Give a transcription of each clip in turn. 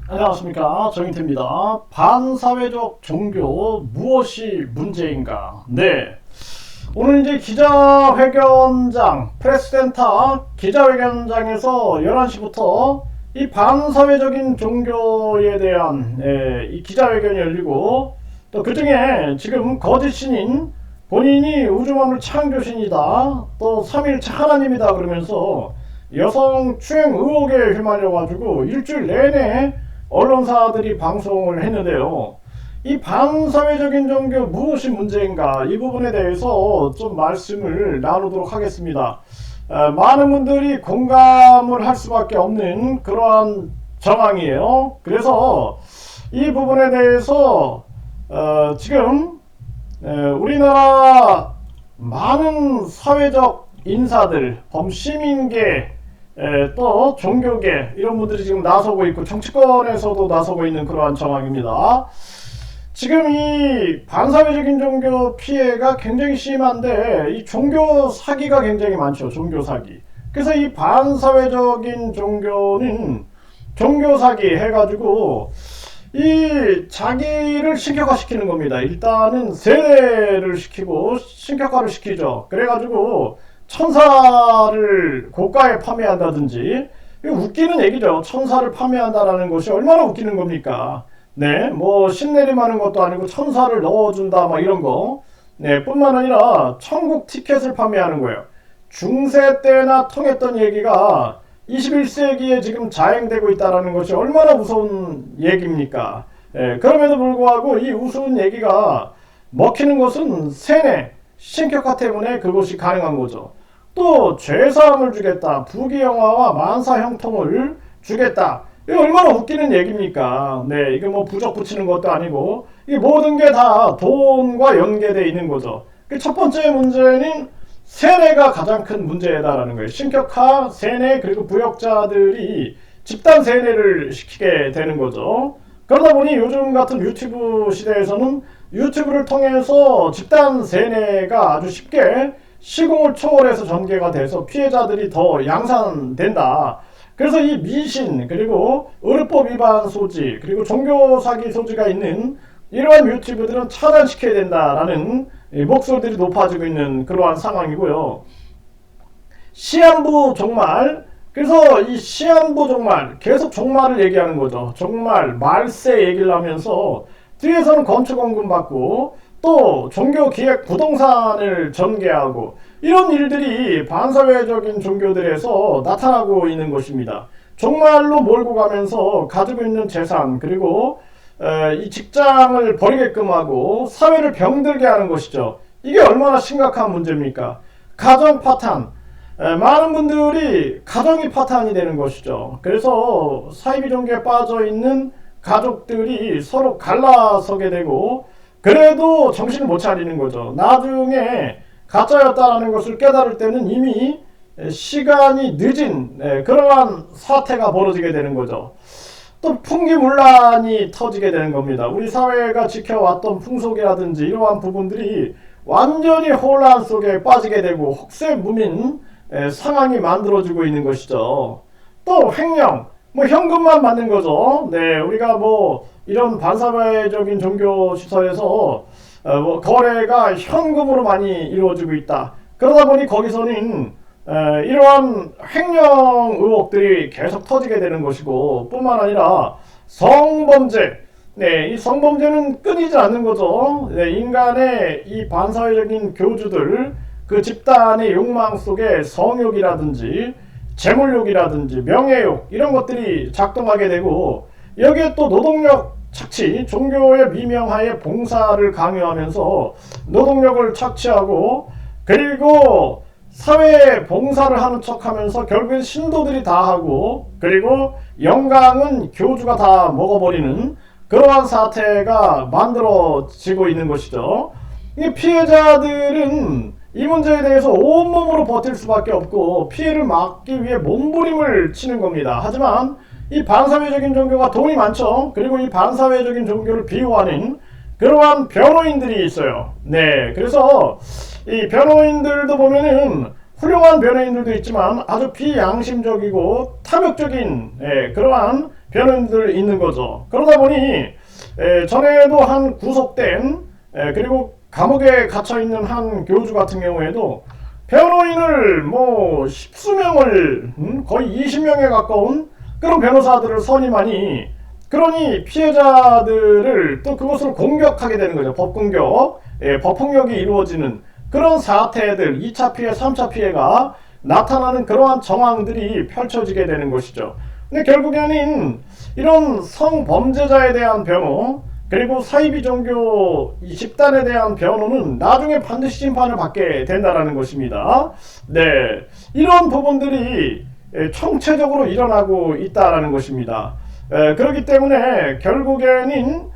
안녕하십니까, 정인태입니다. 반사회적 종교 무엇이 문제인가? 네, 오늘 이제 기자회견장, 프레스센터 기자회견장에서 11시부터 이 반사회적인 종교에 대한 이 기자회견이 열리고, 또 그중에 지금 거짓 신인, 본인이 우주만물 창조신이다, 또 삼일체 하나님이다 그러면서 여성 추행 의혹에 휘말려가지고 일주일 내내 언론사들이 방송을 했는데요. 이 반사회적인 종교 무엇이 문제인가, 이 부분에 대해서 좀 말씀을 나누도록 하겠습니다. 많은 분들이 공감을 할 수밖에 없는 그러한 정황이에요. 그래서 이 부분에 대해서 지금 우리나라 많은 사회적 인사들, 범시민계, 또 종교계, 이런 분들이 지금 나서고 있고 정치권에서도 나서고 있는 그러한 정황입니다. 지금 이 반사회적인 종교 피해가 굉장히 심한데, 이 종교 사기가 굉장히 많죠. 종교 사기. 그래서 이 반사회적인 종교는 종교 사기 해가지고 이 자기를 신격화시키는 겁니다. 일단은 세뇌를 시키고 신격화를 시키죠. 그래가지고 천사를 고가에 판매한다든지, 이거 웃기는 얘기죠. 천사를 판매한다라는 것이 얼마나 웃기는 겁니까? 네, 뭐 신내림하는 것도 아니고 천사를 넣어준다 막 이런 거. 네, 뿐만 아니라 천국 티켓을 판매하는 거예요. 중세 때나 통했던 얘기가 21세기에 지금 자행되고 있다는 것이 얼마나 무서운 얘기입니까? 그럼에도 불구하고 이 우스운 얘기가 먹히는 것은 세뇌, 신격화 때문에 그것이 가능한 거죠. 또 죄사함을 주겠다, 부귀영화와 만사 형통을 주겠다. 이거 얼마나 웃기는 얘기입니까? 네, 이게 뭐 부적 붙이는 것도 아니고, 이게 모든 게 다 돈과 연계되어 있는 거죠. 첫 번째 문제는 세뇌가 가장 큰 문제다라는 거예요. 신격화, 세뇌, 그리고 부역자들이 집단 세뇌를 시키게 되는 거죠. 그러다 보니 요즘 같은 유튜브 시대에서는 유튜브를 통해서 집단 세뇌가 아주 쉽게 시공을 초월해서 전개가 돼서 피해자들이 더 양산된다. 그래서 이 미신, 그리고 의료법 위반 소지, 그리고 종교 사기 소지가 있는 이러한 유튜브들은 차단시켜야 된다라는 목소리들이 높아지고 있는 그러한 상황이고요. 시한부 종말, 그래서 이 시한부 종말, 계속 종말을 얘기하는 거죠. 종말, 말세 얘기를 하면서 뒤에서는 건축원금 받고 또 종교기획 부동산을 전개하고, 이런 일들이 반사회적인 종교들에서 나타나고 있는 것입니다. 종말로 몰고 가면서 가지고 있는 재산, 그리고 이 직장을 버리게끔 하고 사회를 병들게 하는 것이죠. 이게 얼마나 심각한 문제입니까? 가정 파탄, 많은 분들이 가정이 파탄이 되는 것이죠. 그래서 사이비 종교에 빠져 있는 가족들이 서로 갈라서게 되고, 그래도 정신을 못 차리는 거죠. 나중에 가짜였다라는 것을 깨달을 때는 이미 시간이 늦은 그러한 사태가 벌어지게 되는 거죠. 또 풍기문란이 터지게 되는 겁니다. 우리 사회가 지켜왔던 풍속이라든지 이러한 부분들이 완전히 혼란 속에 빠지게 되고 혹세무민 상황이 만들어지고 있는 것이죠. 또 횡령, 뭐 현금만 받는 거죠. 네, 우리가 뭐 이런 반사회적인 종교 시설에서 뭐 거래가 현금으로 많이 이루어지고 있다. 그러다 보니 거기서는 이러한 횡령 의혹들이 계속 터지게 되는 것이고, 뿐만 아니라 성범죄, 네, 이 성범죄는 끊이지 않는 거죠. 네, 인간의 이 반사회적인 교주들, 그 집단의 욕망 속에 성욕이라든지 재물욕이라든지 명예욕, 이런 것들이 작동하게 되고, 여기에 또 노동력 착취, 종교의 미명하에 봉사를 강요하면서 노동력을 착취하고, 그리고 사회에 봉사를 하는 척하면서 결국엔 신도들이 다 하고, 그리고 영광은 교주가 다 먹어버리는 그러한 사태가 만들어지고 있는 것이죠. 이 피해자들은 이 문제에 대해서 온몸으로 버틸 수밖에 없고 피해를 막기 위해 몸부림을 치는 겁니다. 하지만 이 반사회적인 종교가 돈이 많죠. 그리고 이 반사회적인 종교를 비호하는 그러한 변호인들이 있어요. 네, 그래서 이 변호인들도 보면은 훌륭한 변호인들도 있지만 아주 비양심적이고 탐욕적인 그러한 변호인들 있는 거죠. 그러다 보니 전에도 한 구속된 그리고 감옥에 갇혀 있는 한 교주 같은 경우에도 변호인을 뭐 십수명을 거의 20명에 가까운 그런 변호사들을 선임하니, 그러니 피해자들을 또 그것을 공격하게 되는 거죠. 법공격, 법폭력이 이루어지는 그런 사태들, 2차 피해, 3차 피해가 나타나는 그러한 정황들이 펼쳐지게 되는 것이죠. 근데 결국에는 이런 성범죄자에 대한 변호, 그리고 사이비 종교 이 집단에 대한 변호는 나중에 반드시 심판을 받게 된다는 것입니다. 네, 이런 부분들이 총체적으로 일어나고 있다는 것입니다. 그렇기 때문에 결국에는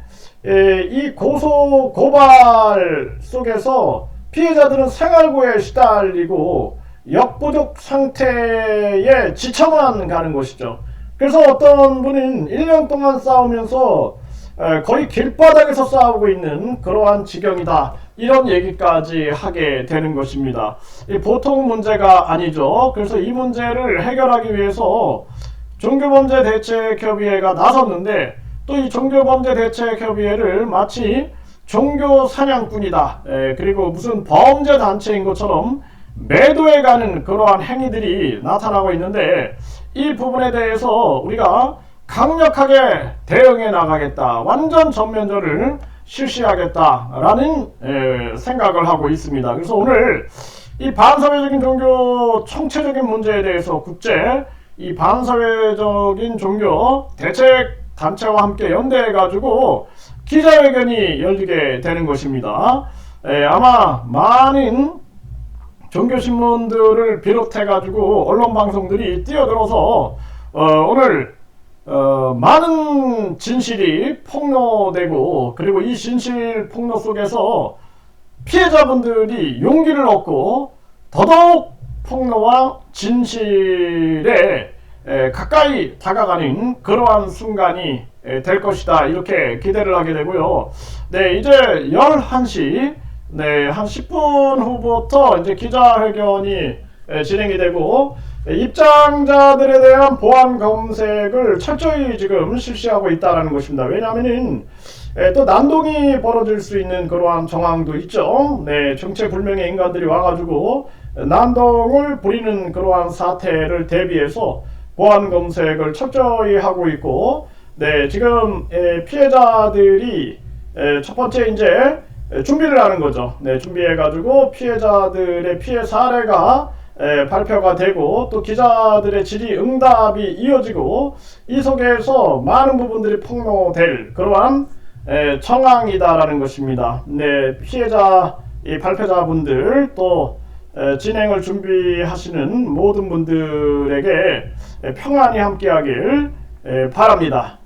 이 고소 고발 속에서 피해자들은 생활고에 시달리고 역부족 상태에 지쳐만 가는 것이죠. 그래서 어떤 분은 1년 동안 싸우면서 거의 길바닥에서 싸우고 있는 그러한 지경이다, 이런 얘기까지 하게 되는 것입니다. 보통 문제가 아니죠. 그래서 이 문제를 해결하기 위해서 종교범죄대책협의회가 나섰는데, 또 이 종교범죄대책협의회를 마치 종교 사냥꾼이다, 그리고 무슨 범죄 단체인 것처럼 매도해가는 그러한 행위들이 나타나고 있는데, 이 부분에 대해서 우리가 강력하게 대응해 나가겠다, 완전 전면전을 실시하겠다라는 생각을 하고 있습니다. 그래서 오늘 이 반사회적인 종교 총체적인 문제에 대해서 국제 이 반사회적인 종교 대책 단체와 함께 연대해 가지고 기자회견이 열리게 되는 것입니다. 아마 많은 종교신문들을 비롯해 가지고 언론 방송들이 뛰어들어서 오늘 많은 진실이 폭로되고, 그리고 이 진실 폭로 속에서 피해자분들이 용기를 얻고 더더욱 폭로와 진실에 가까이 다가가는 그러한 순간이 될 것이다, 이렇게 기대를 하게 되고요. 네, 이제 11시 한 10분 후부터 이제 기자회견이 진행이 되고, 입장자들에 대한 보안 검색을 철저히 지금 실시하고 있다는 것입니다. 왜냐하면 또 난동이 벌어질 수 있는 그러한 정황도 있죠. 네, 정체불명의 인간들이 와가지고 난동을 부리는 그러한 사태를 대비해서 보안 검색을 철저히 하고 있고, 네, 지금 피해자들이 첫 번째 이제 준비를 하는 거죠. 네, 준비해가지고 피해자들의 피해 사례가 발표가 되고, 또 기자들의 질의응답이 이어지고, 이 속에서 많은 부분들이 폭로될 그러한 정황이다라는 것입니다. 네, 피해자 발표자분들, 또 진행을 준비하시는 모든 분들에게 평안이 함께하길 바랍니다.